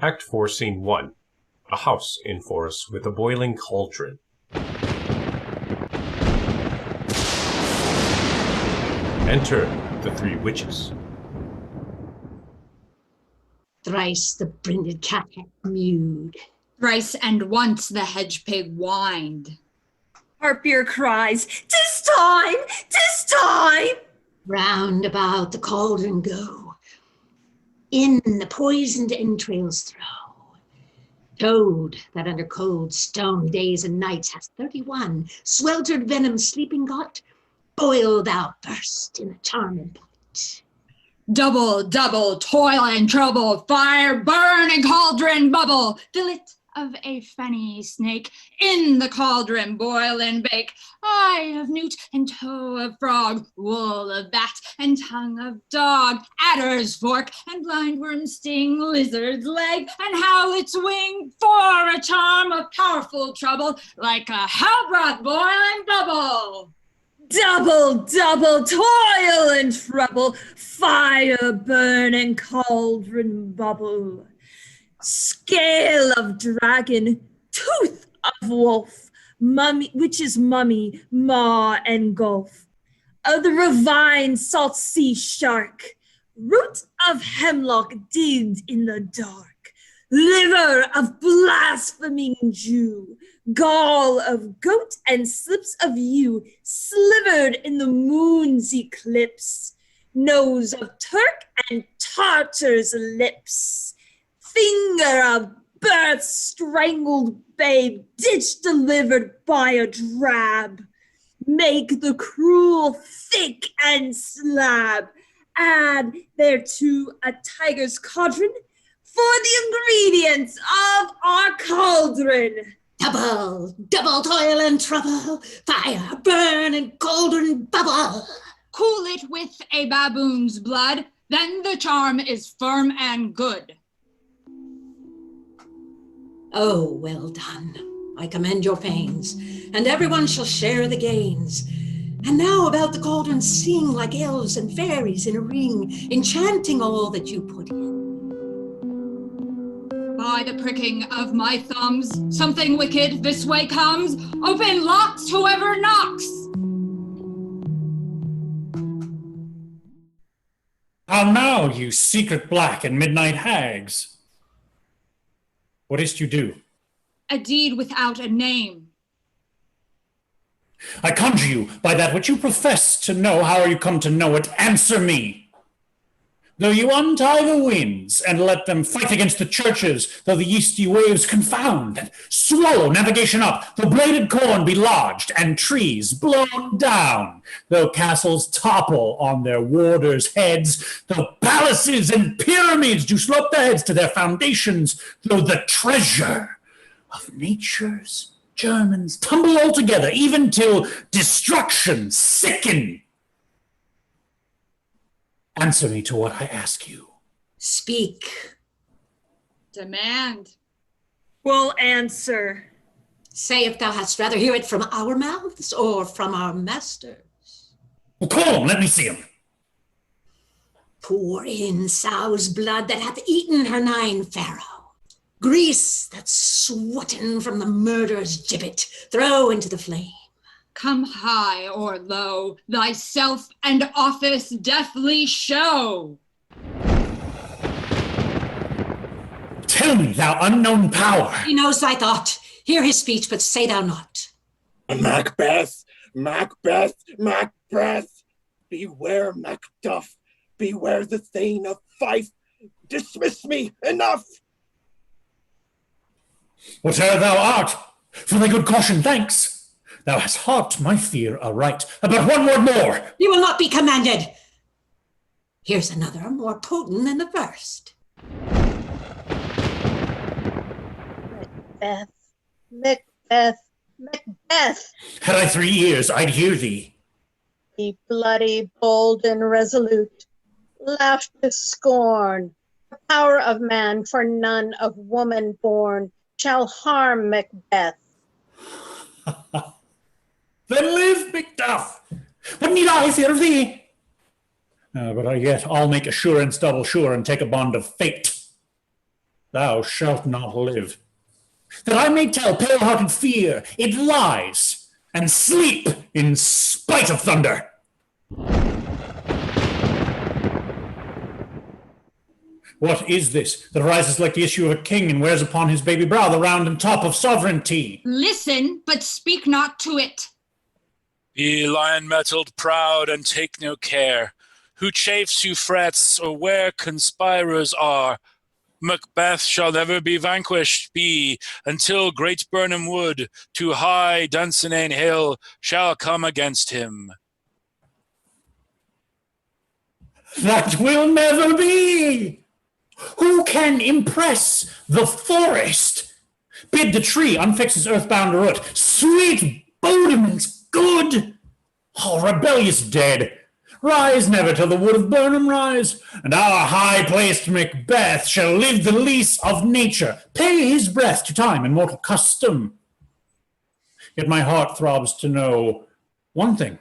Act 4, Scene 1. A house in forest with a boiling cauldron. Enter the three witches. Thrice the brinded cat hath mewed. Thrice and once the hedge pig whined. Harpier cries, "'Tis time! 'Tis time!" Round about the cauldron go, in the poisoned entrails throw. Toad, that under cold stone days and nights hath 31 sweltered venom sleeping got, boil thou first in the charming pot. Double, double, toil and trouble, fire, burn, and cauldron bubble. Fillet of a fenny snake, in the cauldron boil and bake. Eye of newt and toe of frog, wool of bat and tongue of dog, adder's fork and blindworm's sting, lizard's leg and howlet's wing, for a charm of powerful trouble, like a hell broth boil and bubble. Double, double, toil and trouble, fire, burn, and cauldron bubble. Scale of dragon, tooth of wolf, witch's mummy, maw and gulf. Of the ravine, salt sea shark, root of hemlock digged in the dark, liver of blaspheming Jew, gall of goat and slips of yew, slivered in the moon's eclipse, nose of Turk and Tartar's lips, finger of birth's strangled babe, ditch delivered by a drab, make the cruel thick and slab, add thereto a tiger's cauldron for the ingredients of our cauldron. Double, double toil and trouble, fire, burn, and cauldron bubble. Cool it with a baboon's blood, then the charm is firm and good. Oh, well done. I commend your pains, and everyone shall share the gains. And now about the cauldron sing like elves and fairies in a ring, enchanting all that you put in. By the pricking of my thumbs, something wicked this way comes. Open locks, whoever knocks. How now, you secret black and midnight hags? What is't you do? A deed without a name. I conjure you, by that which you profess to know, how are you come to know it? Answer me. Though you untie the winds and let them fight against the churches, though the yeasty waves confound and swallow navigation up, though bladed corn be lodged and trees blown down, though castles topple on their warders' heads, though palaces and pyramids do slope their heads to their foundations, though the treasure of nature's Germans tumble altogether, even till destruction sicken. Answer me to what I ask you. Speak. Demand. We'll answer. Say if thou hadst rather hear it from our mouths or from our masters. Well, call him, let me see him. Pour in sow's blood that hath eaten her 9 pharaoh. Grease that's swotting from the murderer's gibbet, throw into the flame. Come high or low, thyself and office deathly show. Tell me, thou unknown power. He knows thy thought. Hear his speech, but say thou not. Macbeth, Macbeth, Macbeth. Beware Macduff. Beware the Thane of Fife. Dismiss me, enough. Whate'er thou art, for thy good caution, thanks. Thou hast harped my fear aright. But one word more. You will not be commanded. Here's another more potent than the first. Macbeth, Macbeth, Macbeth. Had I 3 ears, I'd hear thee. Be bloody, bold, and resolute. Laugh to scorn. The power of man for none of woman born shall harm Macbeth. Then live, Macduff. What need I fear of thee? But yet I'll make assurance double sure and take a bond of fate. thou shalt not live, that I may tell pale-hearted fear it lies, and sleep in spite of thunder. What is this that rises like the issue of a king and wears upon his baby brow the round and top of sovereignty? Listen, but speak not to it. Be lion-mettled proud and take no care, who chafes, who frets, or where conspirers are. Macbeth shall never be vanquished be, until great Birnam Wood to high Dunsinane Hill shall come against him. That will never be! Who can impress the forest? Bid the tree unfix his earthbound root. Sweet Bodeman's good! All rebellious dead, rise never till the wood of Birnam rise, and our high-placed Macbeth shall live the lease of nature, pay his breath to time and mortal custom. Yet my heart throbs to know one thing.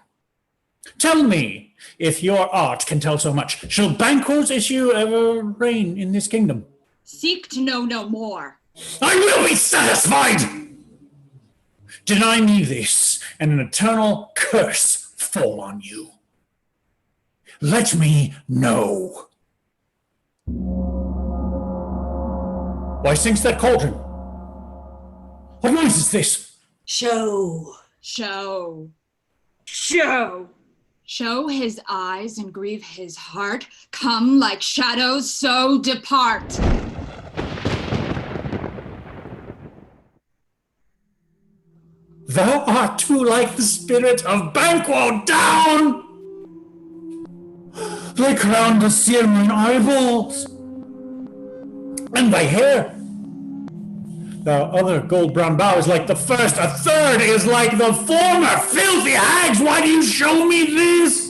Tell me, if your art can tell so much, shall Banquo's issue ever reign in this kingdom? Seek to know no more. I will be satisfied! Deny me this, and an eternal curse fall on you. Let me know. Why sinks that cauldron? What noise is this? Show. Show. Show. Show his eyes and grieve his heart. Come like shadows, so depart. Thou art too like the spirit of Banquo down! Thy crown does sear mine eyeballs, and thy hair. Thou other gold-brown bow is like the first, a third is like the former. Filthy hags, why do you show me this?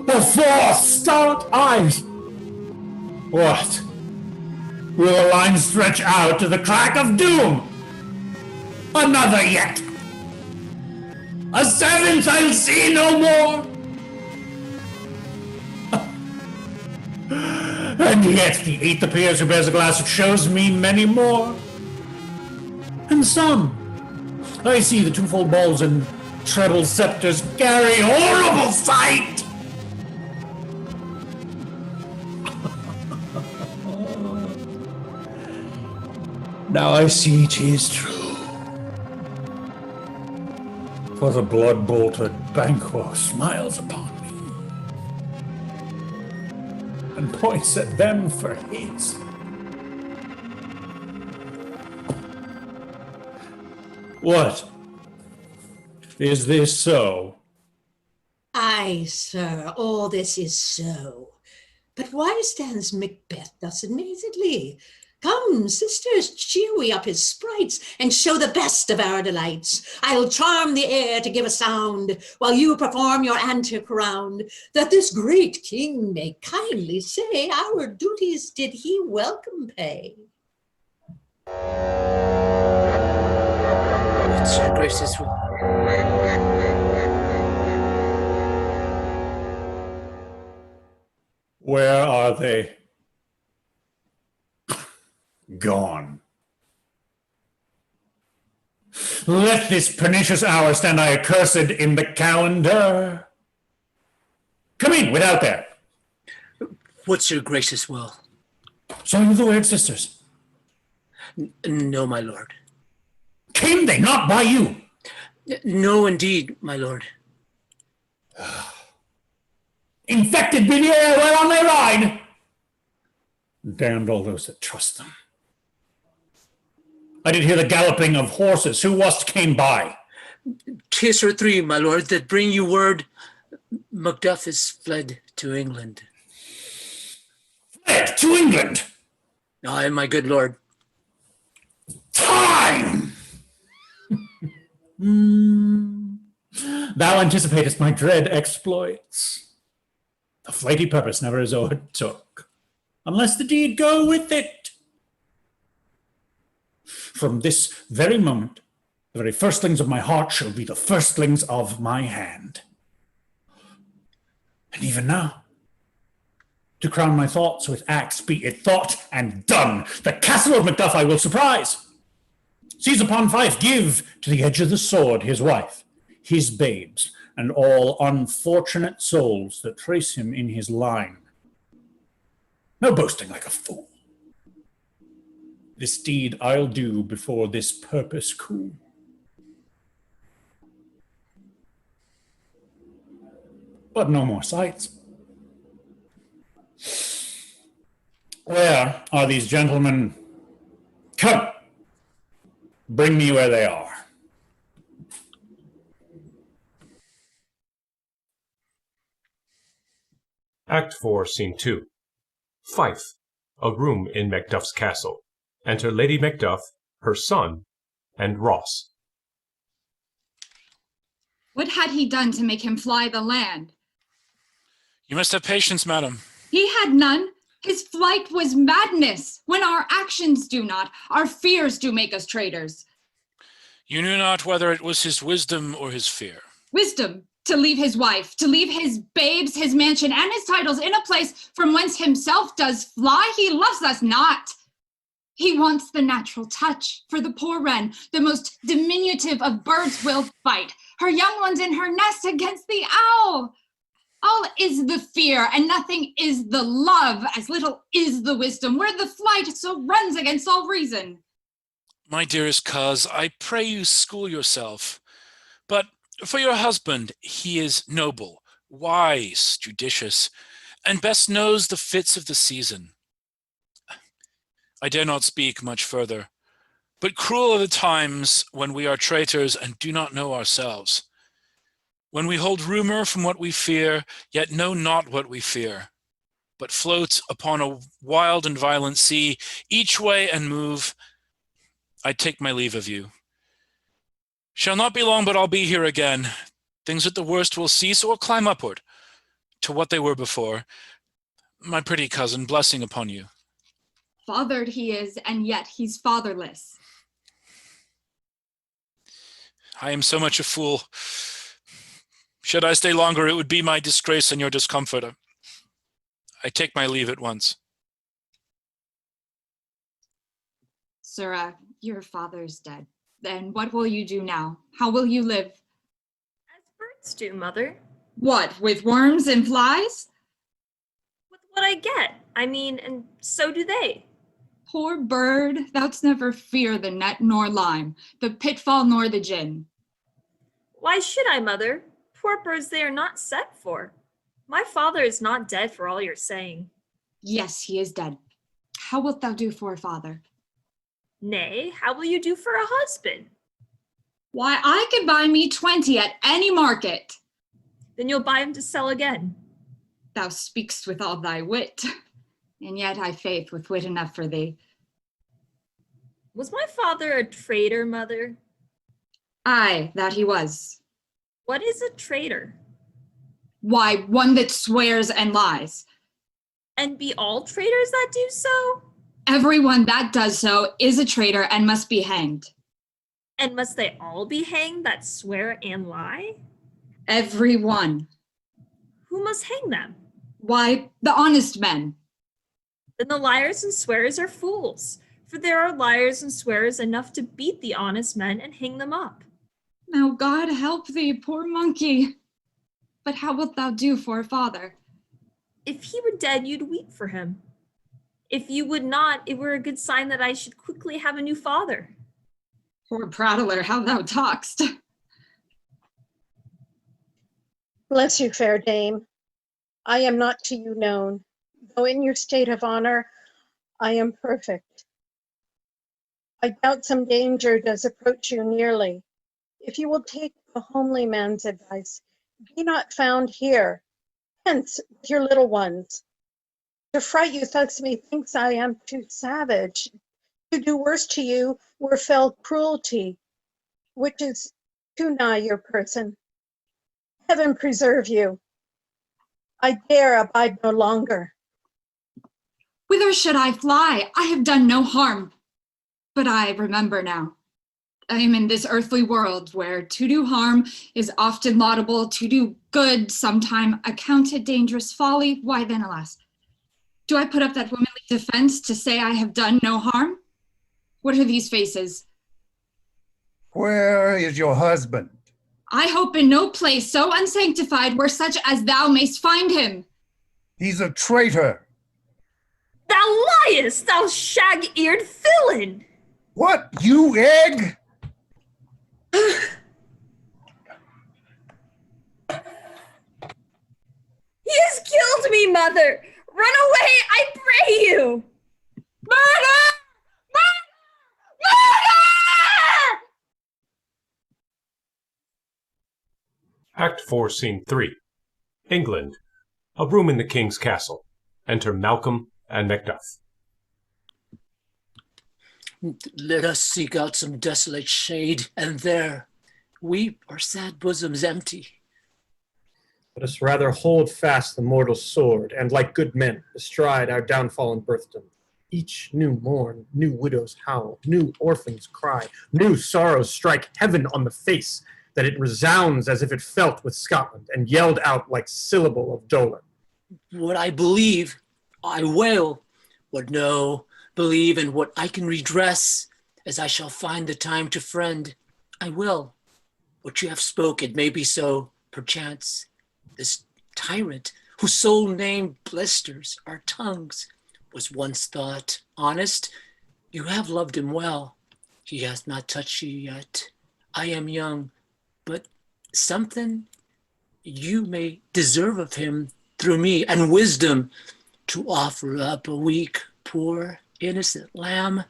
The four stout eyes. What? Will the line stretch out to the crack of doom? Another yet. A seventh I'll see no more. And yet the eighth appears who bears a glass which shows me many more. And some, I see the twofold balls and treble scepters carry horrible sight. Now I see 'tis true, for the blood-bolted Banquo smiles upon me and points at them for his. What? Is this so? Aye, sir, all this is so. But why stands Macbeth thus amazedly? Come, sisters, cheer we up his sprites, and show the best of our delights. I'll charm the air to give a sound, while you perform your antic round, that this great king may kindly say, our duties did he welcome pay. What's your grace's will? Where are they? Gone. Let this pernicious hour stand I accursed in the calendar. Come in, without there. What's your gracious will? Saw you the weird sisters? No, my lord. Came they not by you? No, indeed, my lord. Infected be the air whereon they ride. Damned all those that trust them. I did hear the galloping of horses. Who was't came by? 'Tis her three, my lord, that bring you word Macduff is fled to England. Fled to England? Aye, my good lord. Time! Thou anticipatest my dread exploits. The flighty purpose never is o'ertook, unless the deed go with it. From this very moment, the very firstlings of my heart shall be the firstlings of my hand. And even now, To crown my thoughts with acts, be it thought and done. The castle of Macduff I will surprise. Seize upon Fife, give to the edge of the sword his wife, his babes, and all unfortunate souls that trace him in his line. No boasting like a fool. This deed I'll do before this purpose cool. But no more sights. Where are these gentlemen? Come, bring me where they are. Act 4, Scene 2. Fife, a groom in Macduff's castle. Enter Lady Macduff, her son, and Ross. What had he done to make him fly the land? You must have patience, madam. He had none. His flight was madness. When our actions do not, our fears do make us traitors. You knew not whether it was his wisdom or his fear. Wisdom, to leave his wife, to leave his babes, his mansion, and his titles in a place from whence himself does fly. He loves us not. He wants the natural touch. For the poor wren, the most diminutive of birds, will fight her young ones in her nest against the owl. All is the fear, and nothing is the love, as little is the wisdom, where the flight so runs against all reason. My dearest coz, I pray you school yourself. But for your husband, he is noble, wise, judicious, and best knows the fits of the season. I dare not speak much further, but cruel are the times when we are traitors and do not know ourselves. When we hold rumor from what we fear, yet know not what we fear, but float upon a wild and violent sea, each way and move, I take my leave of you. Shall not be long, but I'll be here again. Things at the worst will cease or climb upward to what they were before. My pretty cousin, blessing upon you. Fathered he is, and yet he's fatherless. I am so much a fool. Should I stay longer, it would be my disgrace and your discomfort. I take my leave at once. Sirrah, your father's dead. Then what will you do now? How will you live? As birds do, mother. What, with worms and flies? With what I get. I mean, and so do they. Poor bird, thou'dst never fear the net nor lime, the pitfall nor the gin. Why should I, mother? Poor birds they are not set for. My father is not dead for all you're saying. Yes, he is dead. How wilt thou do for a father? Nay, how will you do for a husband? Why, I could buy me 20 at any market. Then you'll buy him to sell again. Thou speakst with all thy wit, and yet I faith with wit enough for thee. Was my father a traitor, mother? Aye, that he was. What is a traitor? Why, one that swears and lies. And be all traitors that do so? Everyone that does so is a traitor and must be hanged. And must they all be hanged that swear and lie? Every one. Who must hang them? Why, the honest men. Then the liars and swearers are fools, for there are liars and swearers enough to beat the honest men and hang them up. Now God help thee, poor monkey. But how wilt thou do for a father? If he were dead, you'd weep for him. If you would not, it were a good sign that I should quickly have a new father. Poor prattler, how thou talkst. Bless you, fair dame. I am not to you known, though in your state of honor, I am perfect. I doubt some danger does approach you nearly. If you will take a homely man's advice, be not found here, hence with your little ones. To fright you thus methinks I am too savage. To do worse to you were fell cruelty, which is too nigh your person. Heaven preserve you. I dare abide no longer. Whither should I fly? I have done no harm. But I remember now. I am in this earthly world where to do harm is often laudable, to do good sometime accounted dangerous folly. Why then, alas, Do I put up that womanly defense to say I have done no harm? What are these faces? Where is your husband? I hope in no place so unsanctified where such as thou mayst find him. He's a traitor. Thou liest, thou shag-eared villain! What, you egg? He has killed me, mother! Run away, I pray you! Murder! Murder! Murder! Act 4, Scene 3. England. A room in the king's castle. Enter Malcolm and Macduff. Let us seek out some desolate shade, and there weep our sad bosoms empty. Let us rather hold fast the mortal sword, and like good men, bestride our downfall and birthdom. Each new morn, new widows howl, new orphans cry, new sorrows strike heaven on the face, that it resounds as if it felt with Scotland, and yelled out like syllable of dolor. What I believe, I wail. What know, believe in what I can redress, as I shall find the time to friend. I will. What you have spoke, it may be so, perchance. This tyrant, whose sole name blisters our tongues, was once thought honest. You have loved him well. He hath not touched you yet. I am young, but something you may deserve of him through me, and wisdom to offer up a weak, poor, innocent lamb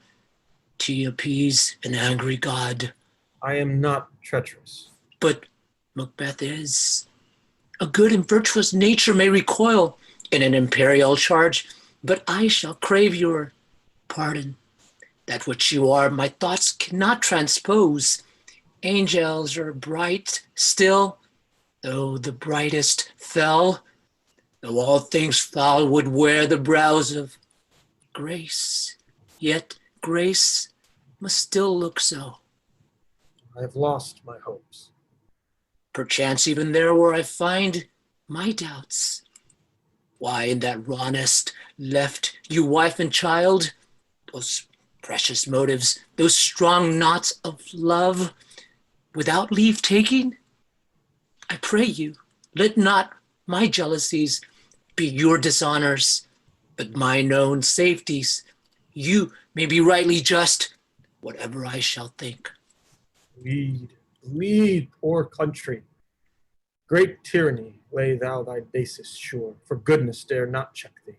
to appease an angry God. I am not treacherous. But Macbeth is. A good and virtuous nature may recoil in an imperial charge, but I shall crave your pardon. That which you are, my thoughts cannot transpose. Angels are bright still, though the brightest fell, though all things foul would wear the brows of grace, yet grace must still look so. I have lost my hopes. Perchance even there where I find my doubts. Why in that raw nest left you wife and child? Those precious motives, those strong knots of love, without leave taking? I pray you, let not my jealousies be your dishonors, but mine own safeties. You may be rightly just, whatever I shall think. Lead, poor country. Great tyranny, lay thou thy basis sure, for goodness dare not check thee.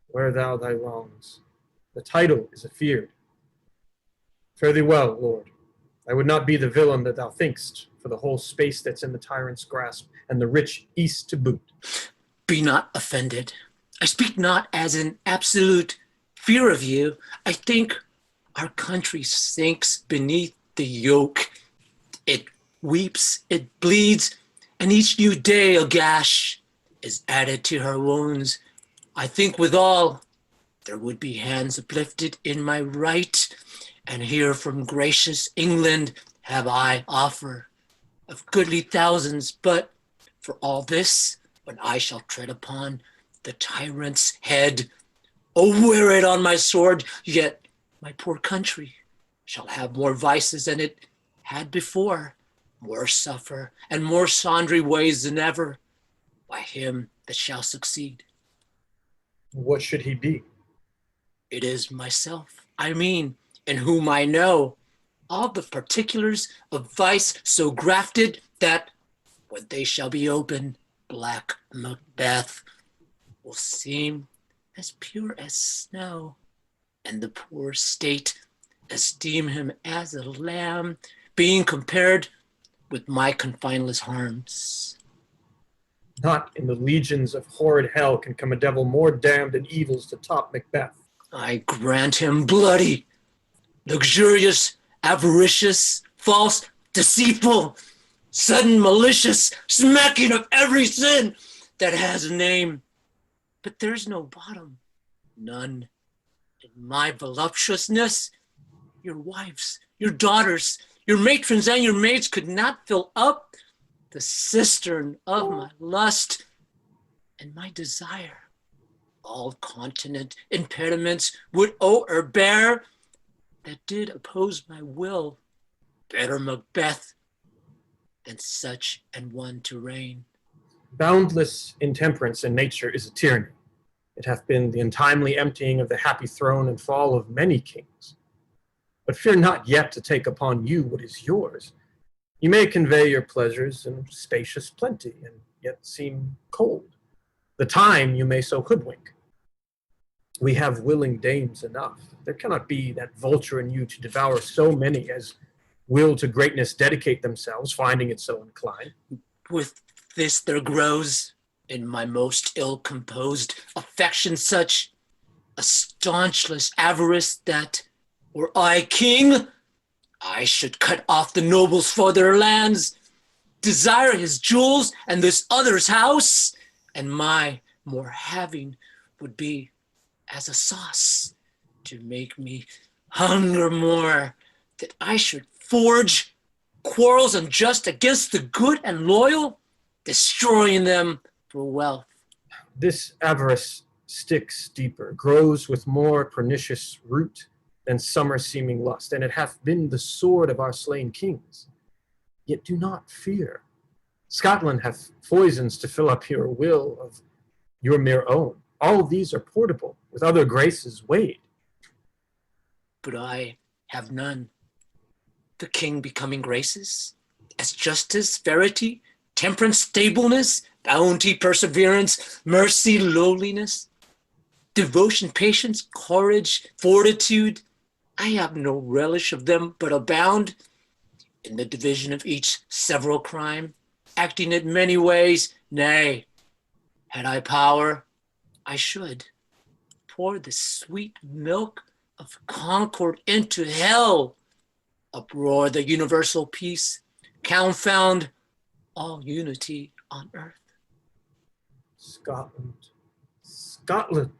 Wear thou thy wrongs. The title is afeard. Fare thee well, Lord. I would not be the villain that thou think'st, for the whole space that's in the tyrant's grasp, and the rich east to boot. Be not offended. I speak not as an absolute fear of you. I think our country sinks beneath the yoke. It weeps, it bleeds, and each new day a gash is added to her wounds. I think withal there would be hands uplifted in my right, and here from gracious England have I offer of goodly thousands. But for all this, when I shall tread upon the tyrant's head, oh, wear it on my sword, yet my poor country shall have more vices than it had before, more suffer, and more sundry ways than ever, by him that shall succeed. What should he be? It is myself, I mean, in whom I know all the particulars of vice so grafted that when they shall be open, black Macbeth will seem as pure as snow, and the poor state esteem him as a lamb, being compared with my confineless harms. Not in the legions of horrid hell can come a devil more damned in evils to top Macbeth. I grant him bloody, luxurious, avaricious, false, deceitful, sudden, malicious, smacking of every sin that has a name. But there's no bottom, none. In my voluptuousness, your wives, your daughters, your matrons and your maids could not fill up the cistern of my lust and my desire. all continent impediments would owe or bear that did oppose my will. Better Macbeth than such an one to reign. Boundless intemperance in nature is a tyranny. It hath been the untimely emptying of the happy throne and fall of many kings. But fear not yet to take upon you what is yours. You may convey your pleasures in spacious plenty, and yet seem cold. The time you may so hoodwink. We have willing dames enough. There cannot be that vulture in you to devour so many as will to greatness dedicate themselves, finding it so inclined. With this there grows in my most ill-composed affection such a staunchless avarice that, were I king, I should cut off the nobles for their lands, desire his jewels and this other's house, and my more having would be as a sauce to make me hunger more, that I should forge quarrels unjust against the good and loyal, destroying them for wealth. This avarice sticks deeper, grows with more pernicious root than summer-seeming lust, and it hath been the sword of our slain kings. Yet do not fear. Scotland hath foisons to fill up your will of your mere own. All these are portable, with other graces weighed. But I have none. The king becoming graces, as justice, verity, temperance, stableness, bounty, perseverance, mercy, lowliness, devotion, patience, courage, fortitude. I have no relish of them, but abound in the division of each several crime, acting in many ways. Nay, had I power, I should pour the sweet milk of concord into hell, uproar the universal peace, confound all unity on earth. Scotland, Scotland.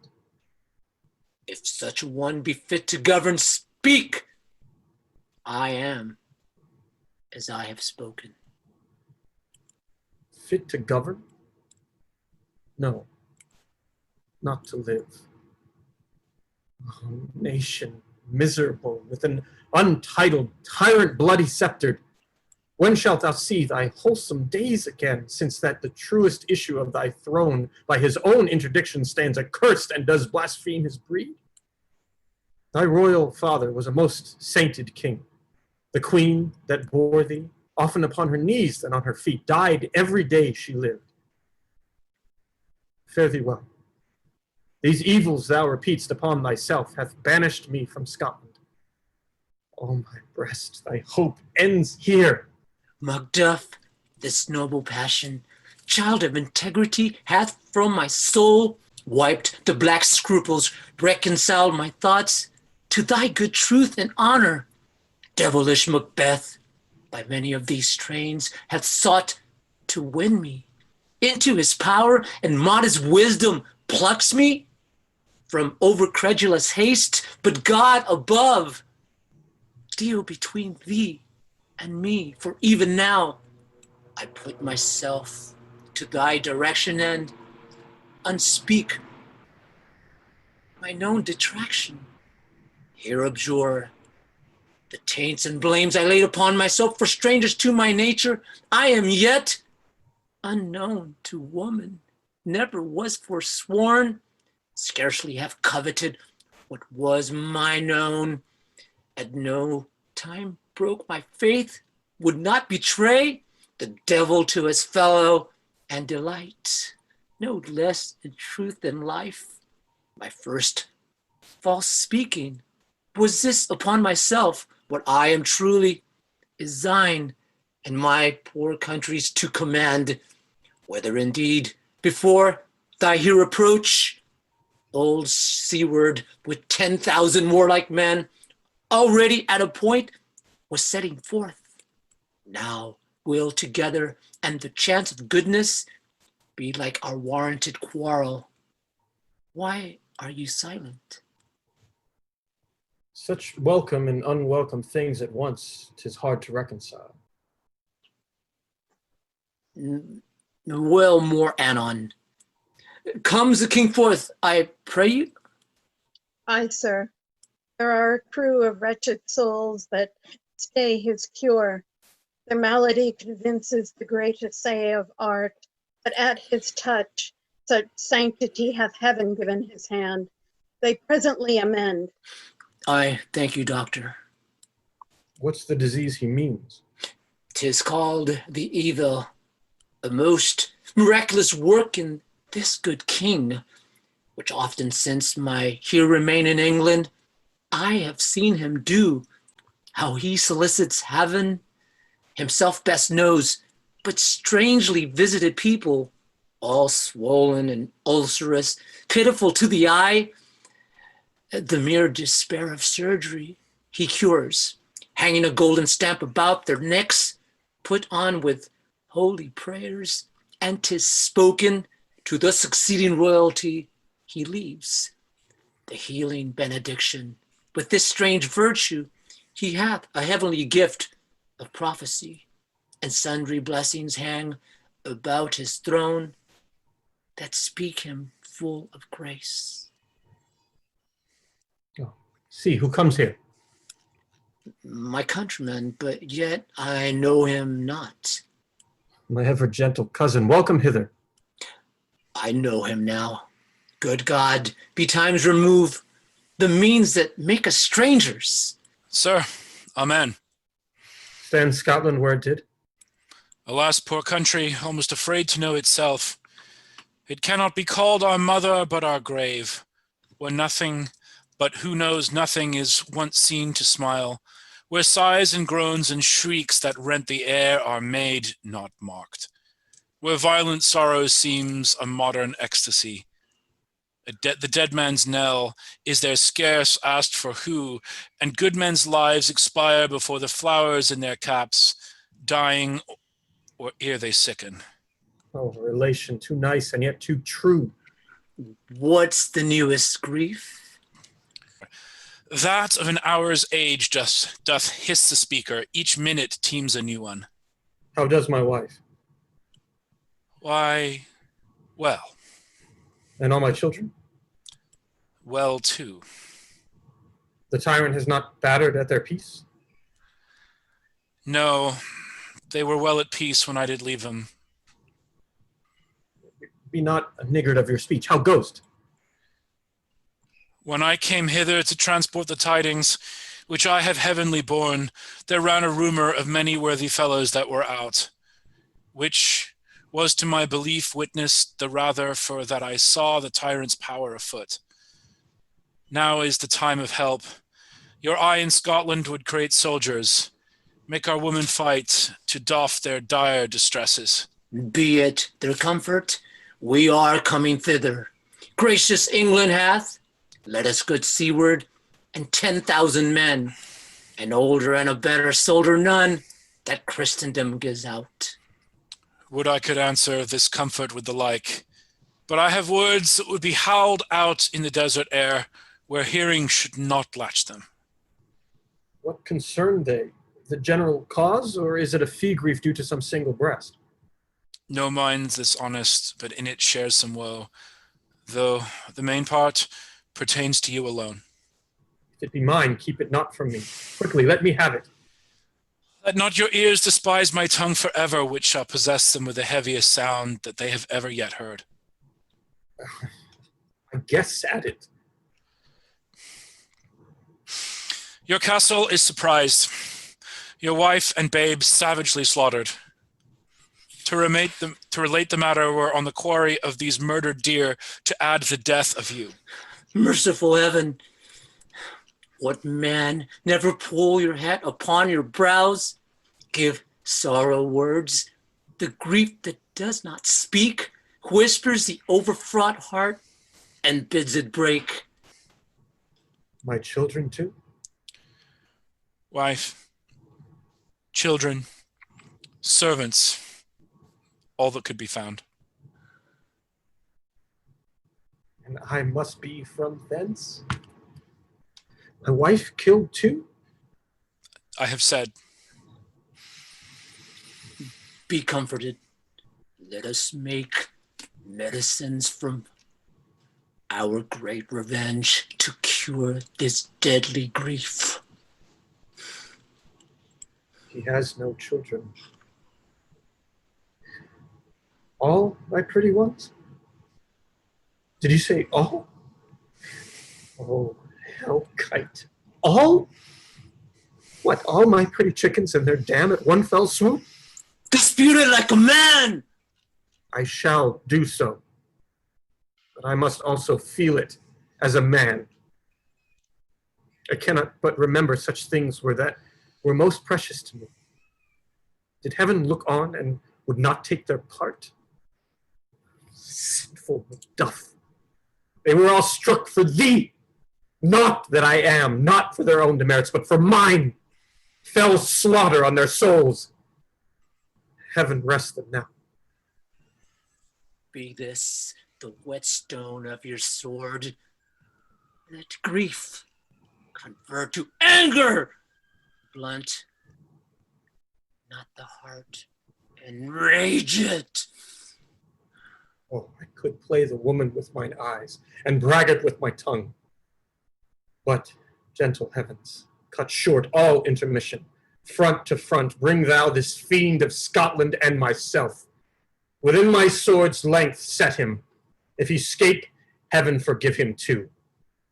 If such a one be fit to govern, speak. I am as I have spoken. Fit to govern? No, not to live. Oh, nation miserable, with an untitled tyrant bloody sceptered, when shalt thou see thy wholesome days again, since that the truest issue of thy throne by his own interdiction stands accursed and does blaspheme his breed? Thy royal father was a most sainted king. The queen that bore thee, often upon her knees than on her feet, died every day she lived. Fare thee well. These evils thou repeat'st upon thyself hath banished me from Scotland. O my breast, thy hope ends here. Macduff, this noble passion, child of integrity, hath from my soul wiped the black scruples, reconciled my thoughts to thy good truth and honor. Devilish Macbeth, by many of these strains, hath sought to win me into his power, and modest wisdom plucks me from overcredulous haste, but God above, deal between thee and me, for even now I put myself to thy direction and unspeak my known detraction. Here abjure the taints and blames I laid upon myself, for strangers to my nature I am yet unknown to woman, never was forsworn, scarcely have coveted what was mine own, at no time broke my faith, would not betray the devil to his fellow, and delight no less in truth than life. My first false speaking was this upon myself: what I am truly is thine, and my poor country's to command. Whether indeed before thy here approach, old seaward with 10,000 warlike men, already at a point was setting forth. Now will together, and the chance of goodness be like our warranted quarrel. Why are you silent? Such welcome and unwelcome things at once, 'tis hard to reconcile. Well, more anon. Comes the king forth, I pray you? Aye, sir. There are a crew of wretched souls that stay his cure. Their malady convinces the great essay of art, but at his touch, such sanctity hath heaven given his hand. They presently amend. I thank you, doctor. What's the disease he means? 'Tis called the evil, a most miraculous work in this good king, which often since my here remain in England, I have seen him do, how he solicits heaven, himself best knows, but strangely visited people, all swollen and ulcerous, pitiful to the eye. The mere despair of surgery he cures, hanging a golden stamp about their necks, put on with holy prayers, and 'tis spoken to the succeeding royalty he leaves the healing benediction. With this strange virtue he hath a heavenly gift of prophecy, and sundry blessings hang about his throne that speak him full of grace. Oh, see, who comes here? My countryman, but yet I know him not. My ever gentle cousin, welcome hither. I know him now. Good God, betimes remove the means that make us strangers. Sir, amen. Stands Scotland where it did? Alas, poor country, almost afraid to know itself. It cannot be called our mother, but our grave, where nothing but who knows nothing is once seen to smile, where sighs and groans and shrieks that rent the air are made, not marked, where violent sorrow seems a modern ecstasy. The dead man's knell is there scarce asked for who, and good men's lives expire before the flowers in their caps, dying or ere they sicken. Oh, relation too nice and yet too true. What's the grief? That of an hour's age doth hiss the speaker. Each minute teems a new one. How does my wife? Why, well. And all my children? Well, too. The tyrant has not battered at their peace? No, they were well at peace when I did leave them. Be not a niggard of your speech. How goest? When I came hither to transport the tidings, which I have heavenly borne, there ran a rumor of many worthy fellows that were out, which was to my belief witnessed the rather for that I saw the tyrant's power afoot. Now is the time of help. Your eye in Scotland would create soldiers, make our women fight to doff their dire distresses. Be it their comfort, we are coming thither. Gracious England hath, let us good seaward, and 10,000 men, an older and a better soldier none, that Christendom gives out. Would I could answer this comfort with the like, but I have words that would be howled out in the desert air, where hearing should not latch them. What concern they? The general cause, or is it a fee grief due to some single breast? No mind's this honest, but in it shares some woe, though the main part pertains to you alone. If it be mine, keep it not from me. Quickly, let me have it. Let not your ears despise my tongue forever, which shall possess them with the heaviest sound that they have ever yet heard. I guess at it. Your castle is surprised. Your wife and babes savagely slaughtered. To relate the matter, we're on the quarry of these murdered deer to add the death of you. Merciful heaven, what man never pull your hat upon your brows, give sorrow words, the grief that does not speak, whispers the overfraught heart, and bids it break. My children too? Wife, children, servants, all that could be found. And I must be from thence? My wife killed too? I have said. Be comforted. Let us make medicines from our great revenge to cure this deadly grief. He has no children. All, my pretty ones? Did you say all? Oh, hell kite. All? What, all my pretty chickens and their dam at one fell swoop? Dispute it like a man! I shall do so. But I must also feel it as a man. I cannot but remember such things were most precious to me. Did heaven look on and would not take their part? Sinful Macduff. They were all struck for thee. Not that I am, not for their own demerits, but for mine. Fell slaughter on their souls. Heaven rest them now. Be this the whetstone of your sword. Let grief convert to anger. Blunt, not the heart. Enrage it. Oh, I could play the woman with mine eyes and braggart with my tongue. But, gentle heavens, cut short all intermission. Front to front, bring thou this fiend of Scotland and myself. Within my sword's length set him. If he scape, heaven forgive him too.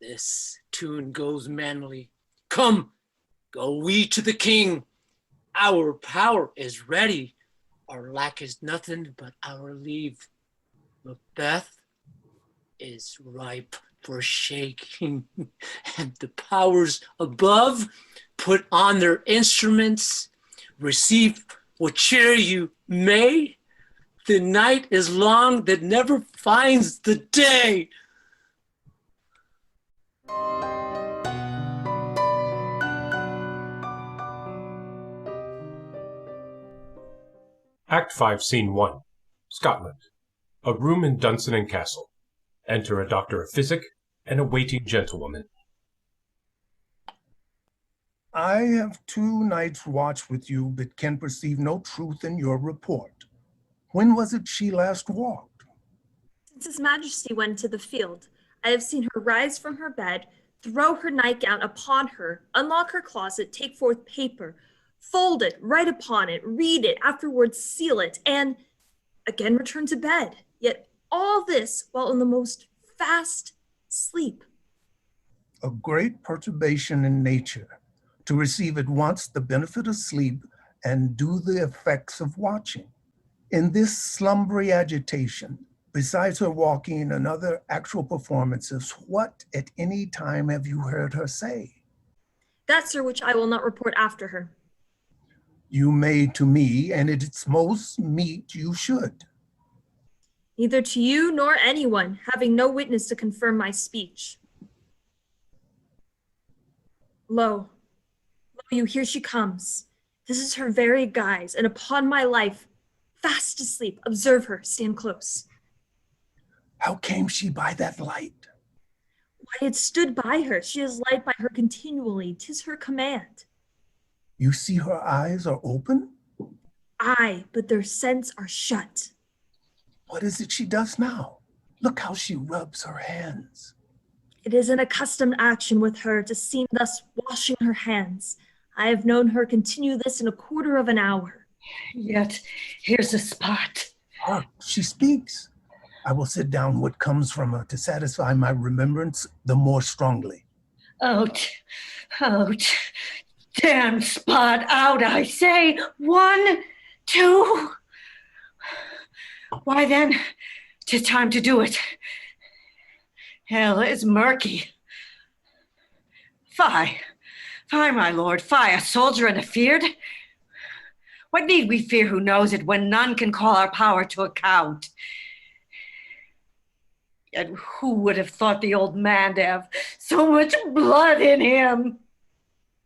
This tune goes manly. Come, go we to the king. Our power is ready. Our lack is nothing but our leave. Macbeth is ripe for shaking, and the powers above put on their instruments. Receive what cheer you may. The night is long that never finds the day. Act 5, Scene 1. Scotland. A room in Dunsinane Castle. Enter a doctor of physic and a waiting gentlewoman. I have 2 nights' watch with you, but can perceive no truth in your report. When was it she last walked? Since His Majesty went to the field, I have seen her rise from her bed, throw her nightgown upon her, unlock her closet, take forth paper, fold it, write upon it, read it, afterwards seal it, and again return to bed. Yet all this while in the most fast sleep. A great perturbation in nature, to receive at once the benefit of sleep and do the effects of watching. In this slumbery agitation, besides her walking and other actual performances, what at any time have you heard her say? That, sir, which I will not report after her. You may to me, and it's most meet you should. Neither to you nor anyone, having no witness to confirm my speech. Lo, you, here she comes. This is her very guise, and upon my life, fast asleep. Observe her, stand close. How came she by that light? Why, it stood by her. She has light by her continually. 'Tis her command. You see her eyes are open? Aye, but their sense are shut. What is it she does now? Look how she rubs her hands. It is an accustomed action with her to seem thus washing her hands. I have known her continue this in a quarter of an hour. Yet here's a spot. Hark, she speaks. I will sit down what comes from her to satisfy my remembrance the more strongly. Out, out, damn spot out, I say. 1, 2. Why then, 'tis time to do it. Hell is murky. Fie, my lord, fie, a soldier and afeard? What need we fear who knows it when none can call our power to account? Yet who would have thought the old man to have so much blood in him?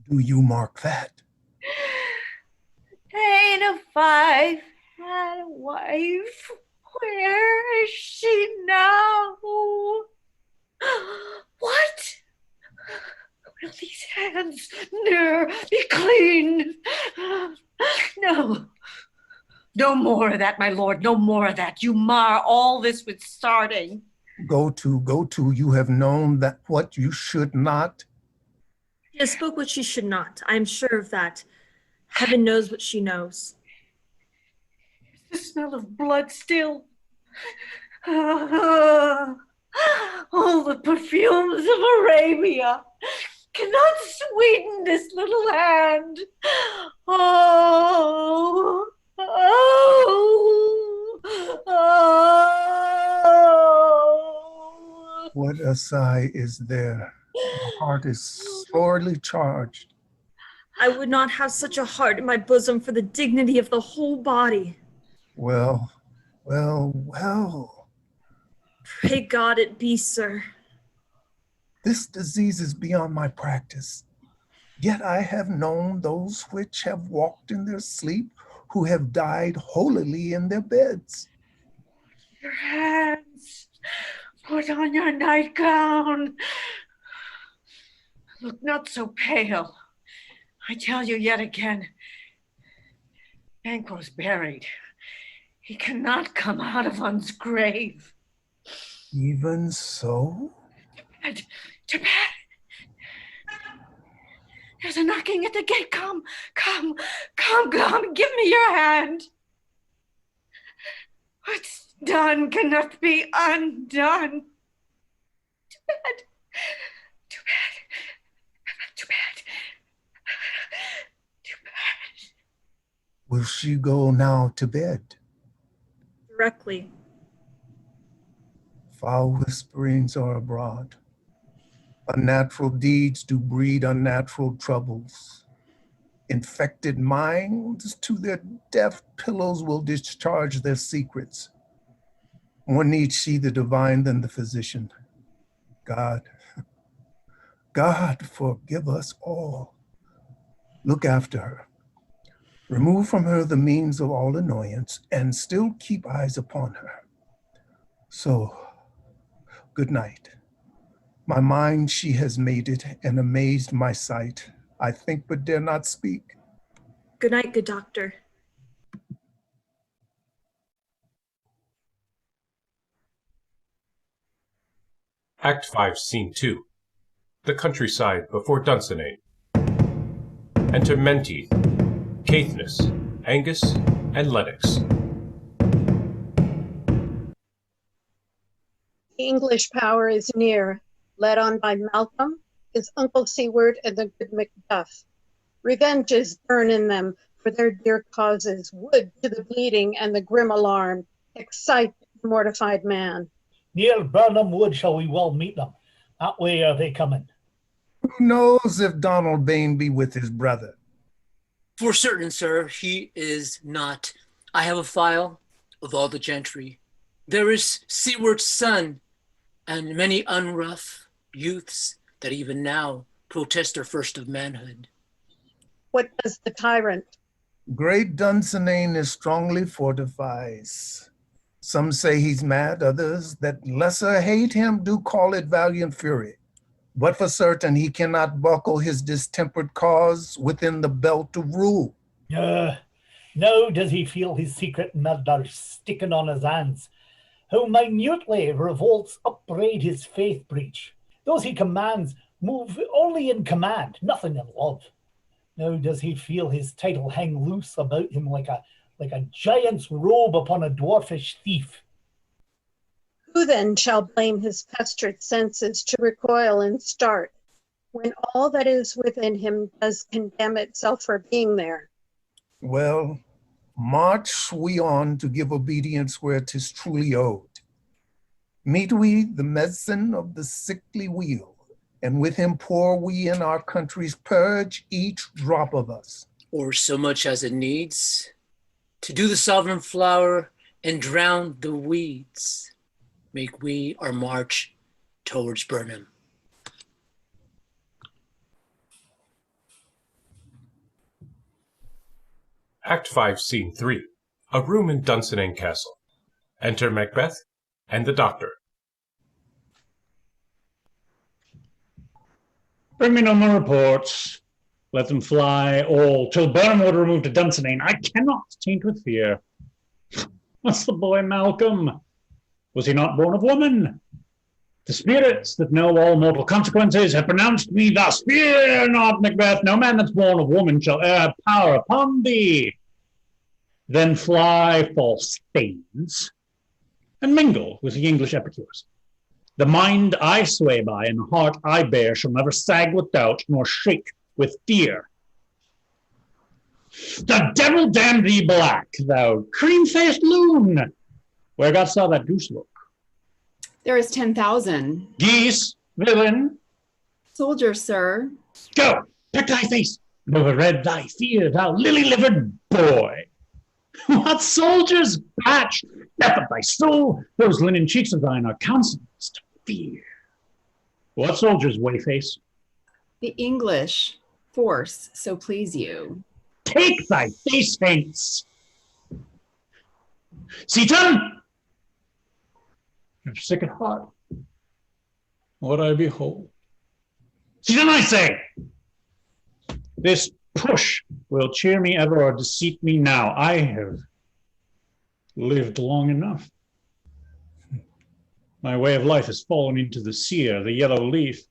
Do you mark that? Ain't a five had a wife. Where is she now? What? Will these hands ne'er be clean? No. No more of that, my lord, no more of that. You mar all this with starting. Go to, you have known that what you should not. She has spoke what she should not. I am sure of that. Heaven knows what she knows. The smell of blood still. All the perfumes of Arabia cannot sweeten this little hand. Oh, oh, oh. What a sigh is there. My heart is sorely charged. I would not have such a heart in my bosom for the dignity of the whole body. Well. Pray God it be, sir. This disease is beyond my practice. Yet I have known those which have walked in their sleep, who have died holily in their beds. Your hands. Put on your nightgown. Look not so pale. I tell you yet again, Banquo's buried. He cannot come out of one's grave. Even so? To bed. There's a knocking at the gate. Come. Give me your hand. What's done cannot be undone. To bed. Will she go now to bed? Directly. Foul whisperings are abroad. Unnatural deeds do breed unnatural troubles. Infected minds to their deaf pillows will discharge their secrets. More needs she the divine than the physician. God forgive us all. Look after her. Remove from her the means of all annoyance, and still keep eyes upon her. So, good night. My mind she has made it, and amazed my sight. I think but dare not speak. Good night, good doctor. Act 5, Scene 2. The countryside before Dunsinane. Enter Menteith, Caithness, Angus, and Lennox. The English power is near, led on by Malcolm, his uncle Seward, and the good Macbeth. Revenges burn in them for their dear causes, wood to the bleeding and the grim alarm, excite the mortified man. Near Burnham Wood shall we well meet them. That way are they coming. Who knows if Donald Bain be with his brother? For certain, sir, he is not. I have a file of all the gentry. There is Seward's son, and many unrough youths that even now protest their first of manhood. What does the tyrant? Great Dunsinane is strongly fortifies. Some say he's mad, others that lesser hate him do call it valiant fury. But for certain he cannot buckle his distempered cause within the belt of rule. Now does he feel his secret murder sticking on his hands. How minutely revolts upbraid his faith breach. Those he commands move only in command, nothing in love. Now does he feel his title hang loose about him like a giant's robe upon a dwarfish thief. Who then shall blame his pestered senses to recoil and start, when all that is within him does condemn itself for being there? Well, march we on to give obedience where 'tis truly owed. Meet we the medicine of the sickly wheel, and with him pour we in our country's purge each drop of us. Or so much as it needs, to do the sovereign flower and drown the weeds. Make we our march towards Burnham. Act 5, Scene 3. A room in Dunsinane Castle. Enter Macbeth and the doctor. Bring me no more reports. Let them fly all till Burnham would remove to Dunsinane. I cannot taint with fear. What's the boy Malcolm? Was he not born of woman? The spirits that know all mortal consequences have pronounced me thus. Fear not, Macbeth. No man that's born of woman shall e'er have power upon thee. Then fly, false thanes, and mingle with the English epicures. The mind I sway by and the heart I bear shall never sag with doubt nor shake with fear. The devil damn thee black, thou cream-faced loon! Where got thou that goose look? There is 10,000. Geese, villain! Soldier, sir. Go, pick thy face, and overread thy fear, thou lily-livered boy! What soldier's patch? Death of thy soul, those linen cheeks of thine are counsels to fear. What soldier's wayface? The English force, so please you. Take thy face hence! Seaton! You're sick at heart. What I behold. Seaton, I say! This push will cheer me ever or deceit me now. I have lived long enough. My way of life has fallen into the sear, the yellow leaf,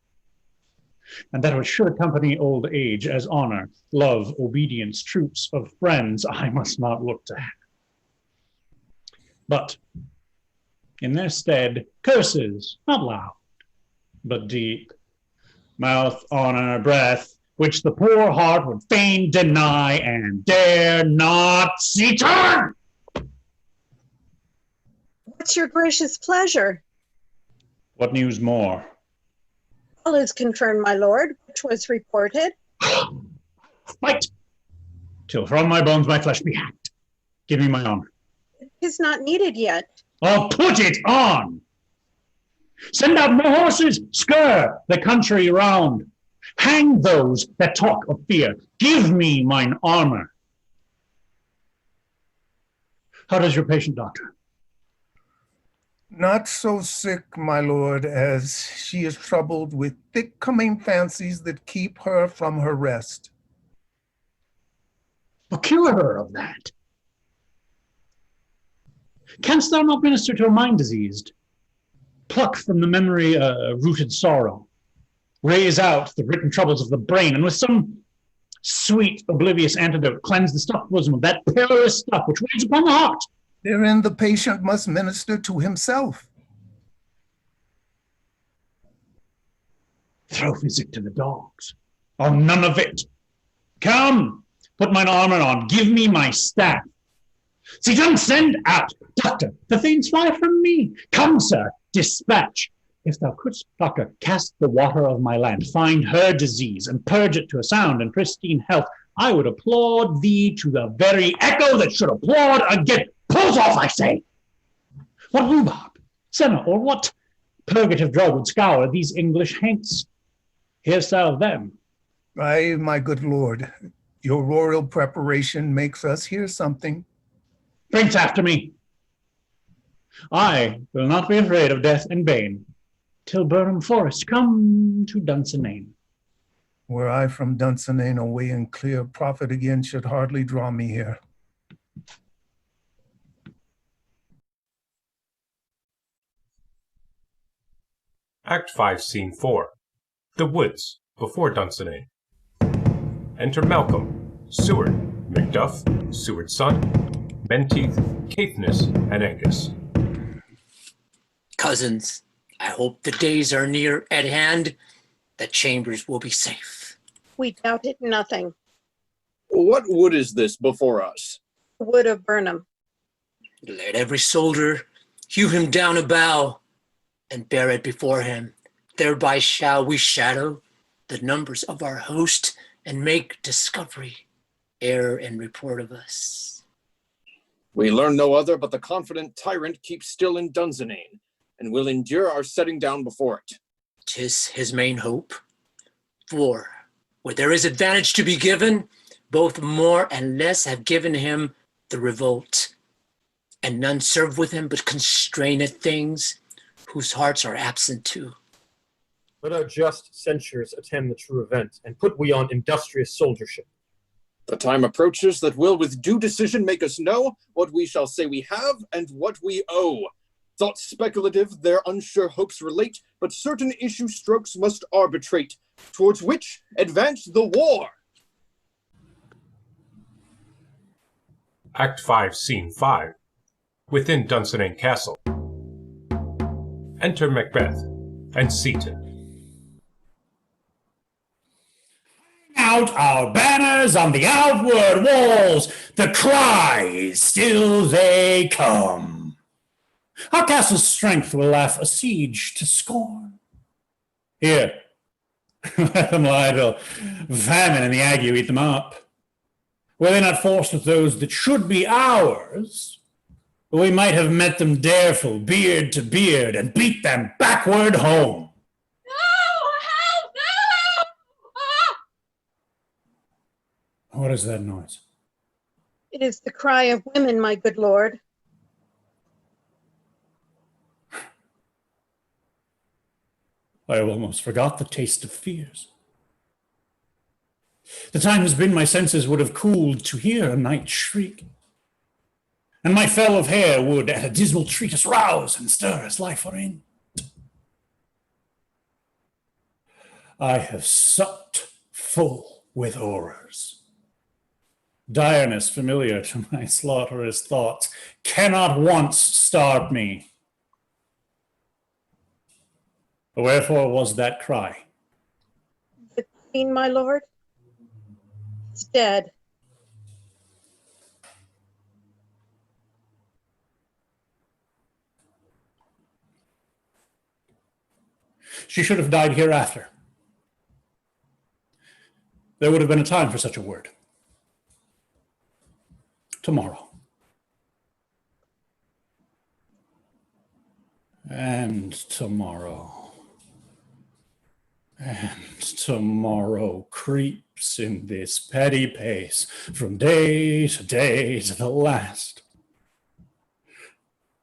and that which should accompany old age as honor, love, obedience, troops of friends, I must not look to have. But in their stead, curses, not loud, but deep, mouth, honor, breath, which the poor heart would fain deny and dare not see turn. What's your gracious pleasure? What news more? All is confirmed, my lord, which was reported. Fight, till from my bones my flesh be hacked. Give me my honor. It is not needed yet. I'll put it on. Send out more horses, skir the country round. Hang those that talk of fear. Give me mine armor. How does your patient, doctor? Not so sick, my lord, as she is troubled with thick-coming fancies that keep her from her rest. But cure her of that. Canst thou not minister to a mind diseased? Pluck from the memory a rooted sorrow. Raise out the written troubles of the brain, and with some sweet, oblivious antidote, cleanse the stuffed bosom of that perilous stuff which weighs upon the heart. Therein the patient must minister to himself. Throw physic to the dogs. Oh, none of it. Come, put mine armor on. Give me my staff. See, don't send out. Doctor, the things fly from me. Come, sir, dispatch. If thou couldst, doctor, cast the water of my land, find her disease, and purge it to a sound and pristine health, I would applaud thee to the very echo that should applaud again. Pulls off, I say. What rhubarb, senna, or what purgative drug would scour these English haints? Hearest thou of them? Aye, my good lord, your royal preparation makes us hear something. Drinks after me. I will not be afraid of death and bane, till Burnham Forest come to Dunsinane. Were I from Dunsinane away and clear, profit again should hardly draw me here. Act 5, Scene 4. The woods before Dunsinane. Enter Malcolm, Seward, Macduff, Seward's son, Menteith, Caithness, and Angus. Cousins, I hope the days are near at hand that Chambers will be safe. We doubt it nothing. What wood is this before us? The wood of Burnham. Let every soldier hew him down a bough and bear it before him. Thereby shall we shadow the numbers of our host and make discovery, error, and report of us. We learn no other, but the confident tyrant keeps still in Dunsinane, and will endure our setting down before it. 'Tis his main hope, for where there is advantage to be given, both more and less have given him the revolt, and none serve with him but constrained things whose hearts are absent too. Let our just censures attend the true event, and put we on industrious soldiership. The time approaches that will with due decision make us know what we shall say we have and what we owe. Thoughts speculative their unsure hopes relate, but certain issue strokes must arbitrate, towards which advance the war. Act 5, Scene 5. Within Dunsinane Castle. Enter Macbeth and Seaton. Out our banners on the outward walls, the cries still they come. Our castle's strength will laugh a siege to scorn. Here, let them lie till famine and the ague eat them up. Were they not forced with those that should be ours, we might have met them dareful, beard to beard, and beat them backward home. What is that noise? It is the cry of women, my good lord. I have almost forgot the taste of fears. The time has been my senses would have cooled to hear a night shriek, and my fell of hair would at a dismal treatise rouse and stir as life were in. I have supped full with horrors. Direness familiar to my slaughterous thoughts cannot once start me. Wherefore was that cry? The queen, my lord, is dead. She should have died hereafter. There would have been a time for such a word. Tomorrow. And tomorrow. And tomorrow creeps in this petty pace from day to day to the last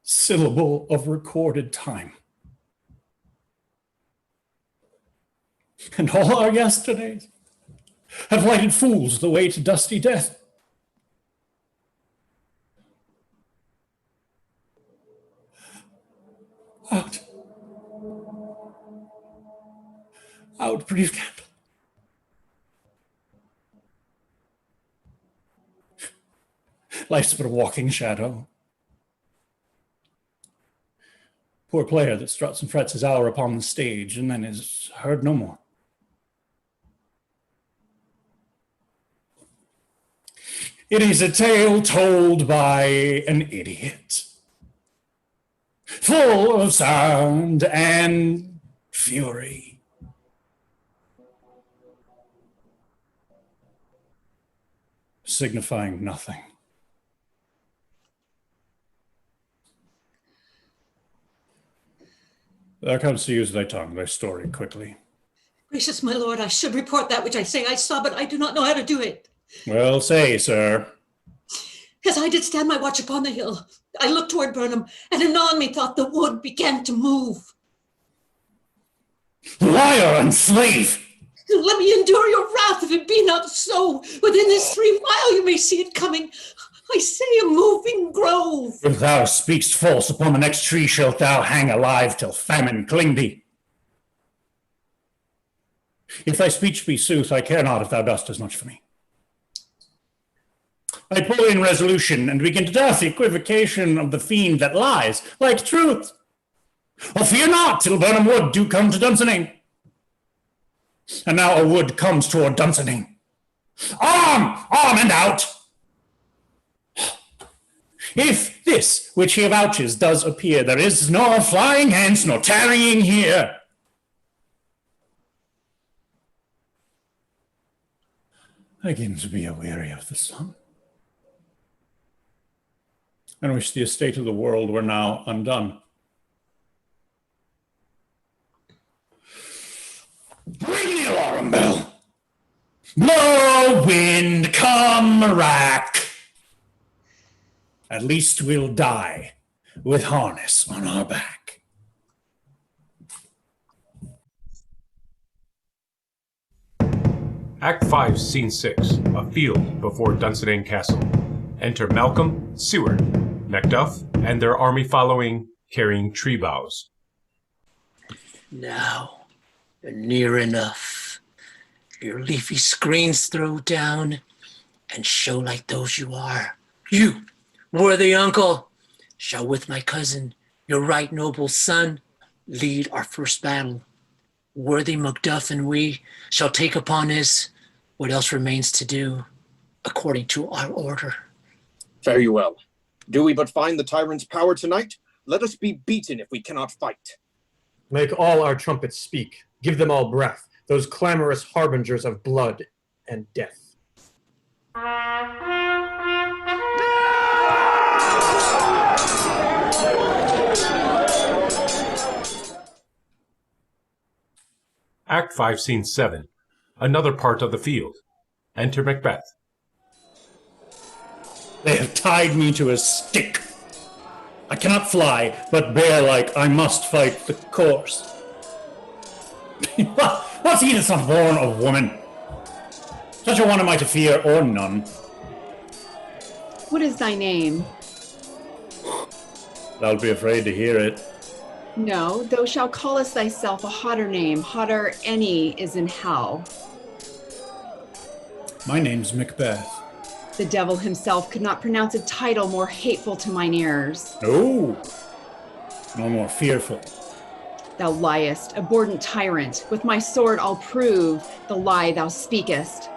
syllable of recorded time. And all our yesterdays have lighted fools the way to dusty death. Out. Out, brief candle. Life's but a walking shadow. Poor player that struts and frets his hour upon the stage and then is heard no more. It is a tale told by an idiot, full of sound and fury. Signifying nothing. Thou canst use thy tongue, thy story quickly. Gracious my lord, I should report that which I say I saw, but I do not know how to do it. Well, say, sir. As I did stand my watch upon the hill, I looked toward Burnham, and anon methought the wood began to move. Liar and slave! Let me endure your wrath if it be not so. Within this 3 mile you may see it coming. I say a moving grove. If thou speak'st false, upon the next tree shalt thou hang alive till famine cling thee. If thy speech be sooth, I care not if thou dost as much for me. I pull in resolution and begin to doubt the equivocation of the fiend that lies like truth. Oh, fear not till Burnham Wood do come to Dunsinane. And now a wood comes toward Dunsinane. Arm! Arm and out! If this which he vouches does appear, there is nor flying hence nor tarrying here. I begin to be aweary of the sun, and wish the estate of the world were now undone. Ring the alarm bell. Blow, wind, come, rack. At least we'll die with harness on our back. Act 5, Scene 6. A field before Dunsinane Castle. Enter Malcolm, Seward, Macduff, and their army following carrying tree boughs. Now, you're near enough. Your leafy screens throw down and show like those you are. You, worthy uncle, shall with my cousin, your right noble son, lead our first battle. Worthy Macduff and we shall take upon us what else remains to do, according to our order. Fare you well. Do we but find the tyrant's power tonight? Let us be beaten if we cannot fight. Make all our trumpets speak. Give them all breath, those clamorous harbingers of blood and death. Act 5, Scene 7. Another part of the field. Enter Macbeth. They have tied me to a stick. I cannot fly, but bear-like I must fight the course. What's he that's not born of woman? Such a one am I to fear or none. What is thy name? Thou'lt be afraid to hear it. No, thou shalt callest thyself a hotter name. Hotter any is in hell. My name's Macbeth. The devil himself could not pronounce a title more hateful to mine ears. Oh, no more fearful. Thou liest, abhorrent tyrant. With my sword I'll prove the lie thou speakest.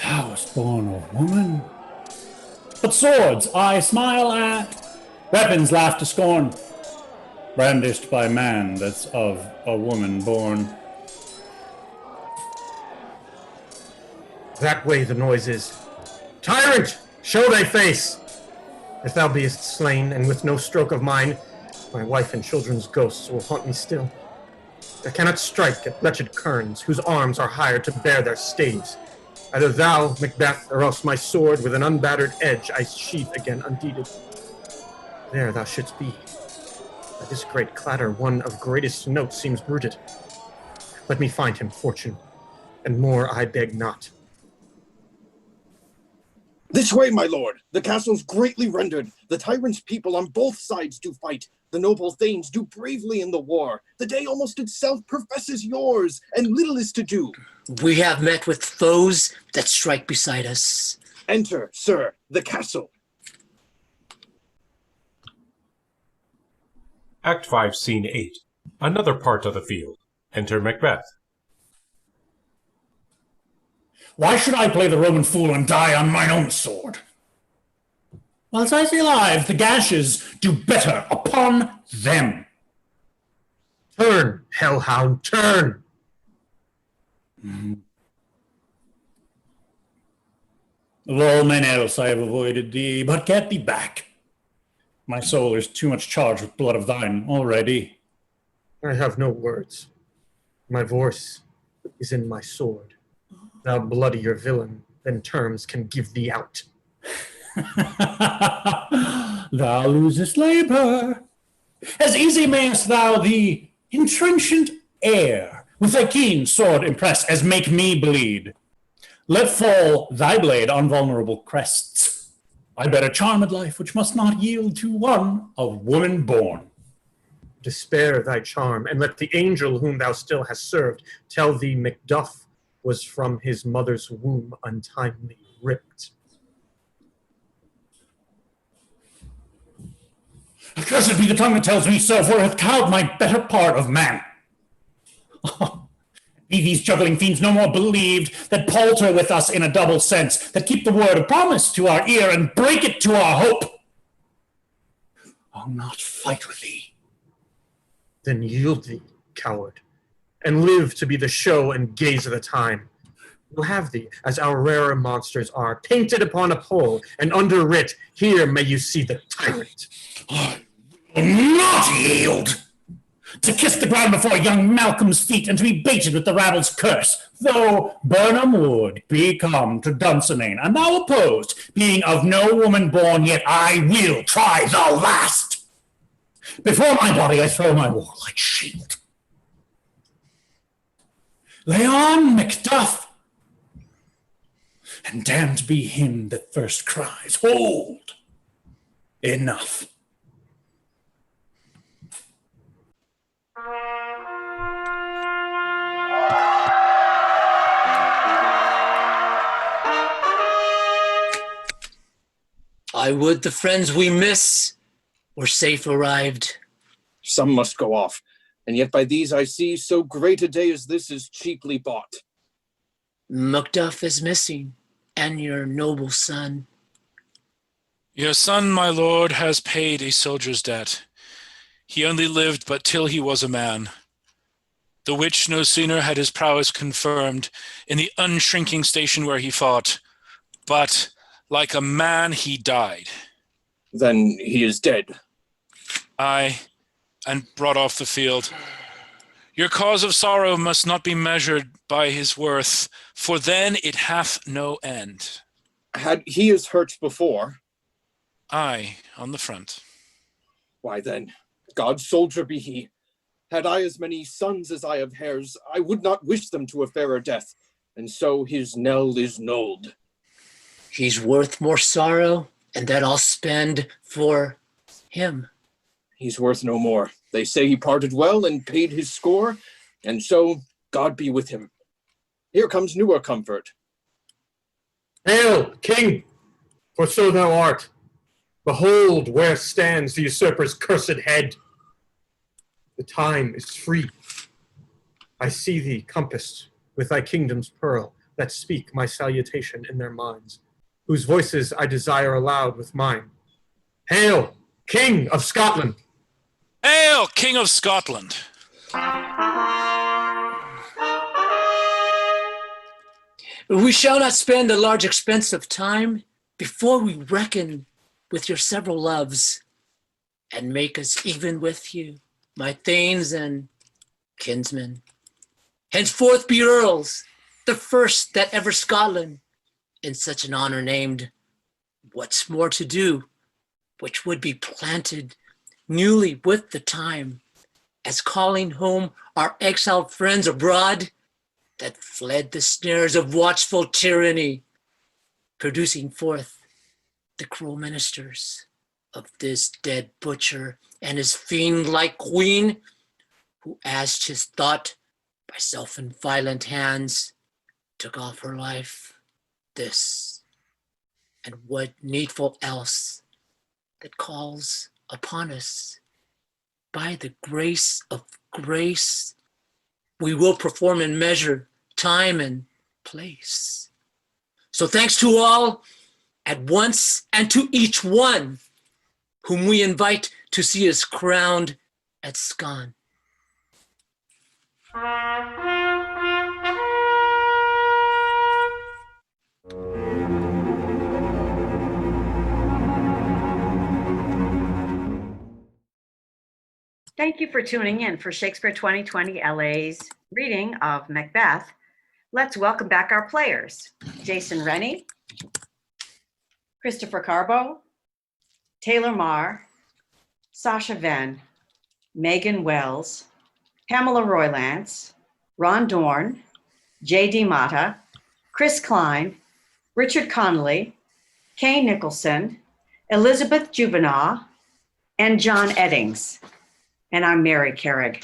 Thou wast born of woman. But swords I smile at, weapons laugh to scorn, brandished by man that's of a woman born. That way the noise is. Tyrant, show thy face! If thou beest slain, and with no stroke of mine, my wife and children's ghosts will haunt me still. I cannot strike at wretched kerns, whose arms are hired to bear their staves. Either thou, Macbeth, or else my sword with an unbattered edge I sheath again undeeded. There thou shouldst be. By this great clatter one of greatest note seems bruited. Let me find him, fortune, and more I beg not. This way, my lord! The castle's greatly rendered. The tyrant's people on both sides do fight. The noble thanes do bravely in the war. The day almost itself professes yours, and little is to do. We have met with foes that strike beside us. Enter, sir, the castle. Act 5, Scene 8. Another part of the field. Enter Macbeth. Why should I play the Roman fool and die on mine own sword? Whilst I stay alive, the gashes do better upon them. Turn, hellhound, turn! Of all men else I have avoided thee, but get thee back. My soul is too much charged with blood of thine already. I have no words. My voice is in my sword. Thou bloodier villain than terms can give thee out. Thou losest labor. As easy mayest thou the intrenchant air with thy keen sword impress as make me bleed. Let fall thy blade on vulnerable crests. I bear a charmed life which must not yield to one of woman born. Despair thy charm, and let the angel whom thou still hast served tell thee Macduff was from his mother's womb untimely ripped. Accursed be the tongue that tells me so, for it hath cowed my better part of man. Be these juggling fiends no more believed, that palter with us in a double sense, that keep the word of promise to our ear and break it to our hope. I'll not fight with thee. Then yield thee, coward, and live to be the show and gaze of the time. We'll have thee, as our rarer monsters are, painted upon a pole, and underwrit, here may you see the tyrant. I will not yield to kiss the ground before young Malcolm's feet, and to be baited with the rabble's curse, though Burnham would be come to Dunsinane, and thou opposed, being of no woman born, yet I will try the last. Before my body I throw my warlike shield. Lay on, Macduff, and damned be him that first cries, hold! Enough. I would the friends we miss were safe arrived. Some must go off, and yet by these I see so great a day as this is cheaply bought. Macduff is missing, and your noble son. Your son, my lord, has paid a soldier's debt. He only lived but till he was a man. The which no sooner had his prowess confirmed in the unshrinking station where he fought, but like a man he died. Then he is dead. Aye, and brought off the field. Your cause of sorrow must not be measured by his worth, for then it hath no end. Had he his hurt before? Aye, on the front. Why then, God's soldier be he. Had I as many sons as I have hairs, I would not wish them to a fairer death, and so his knell is knolled. He's worth more sorrow, and that I'll spend for him. He's worth no more. They say he parted well and paid his score, and so God be with him. Here comes newer comfort. Hail, king, for so thou art. Behold where stands the usurper's cursed head. The time is free. I see thee compassed with thy kingdom's pearl, that speak my salutation in their minds, whose voices I desire aloud with mine. Hail, King of Scotland! Hail, King of Scotland! We shall not spend a large expense of time before we reckon with your several loves and make us even with you, my thanes and kinsmen. Henceforth be earls, the first that ever Scotland in such an honor named. What's more to do, which would be planted newly with the time, as calling home our exiled friends abroad that fled the snares of watchful tyranny, producing forth the cruel ministers of this dead butcher and his fiend-like queen, who asked his thought by self and violent hands, took off her life. This, and what needful else that calls upon us by the grace of grace, we will perform in measure, time, and place. So thanks to all at once and to each one whom we invite to see us crowned at Scone. Thank you for tuning in for Shakespeare 2020 LA's reading of Macbeth. Let's welcome back our players. Jason Rennie, Christopher Carbo, Taylor Marr, Sasha Venn, Megan Wells, Pamela Roylance, Ron Dorn, J.D. Mata, Chris Klein, Richard Connolly, Kay Nicholson, Elizabeth Juvenal, and John Eddings. And I'm Mary Carrig.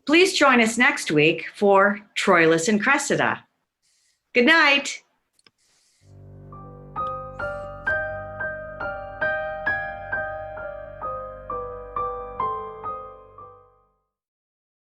Please join us next week for Troilus and Cressida. Good night.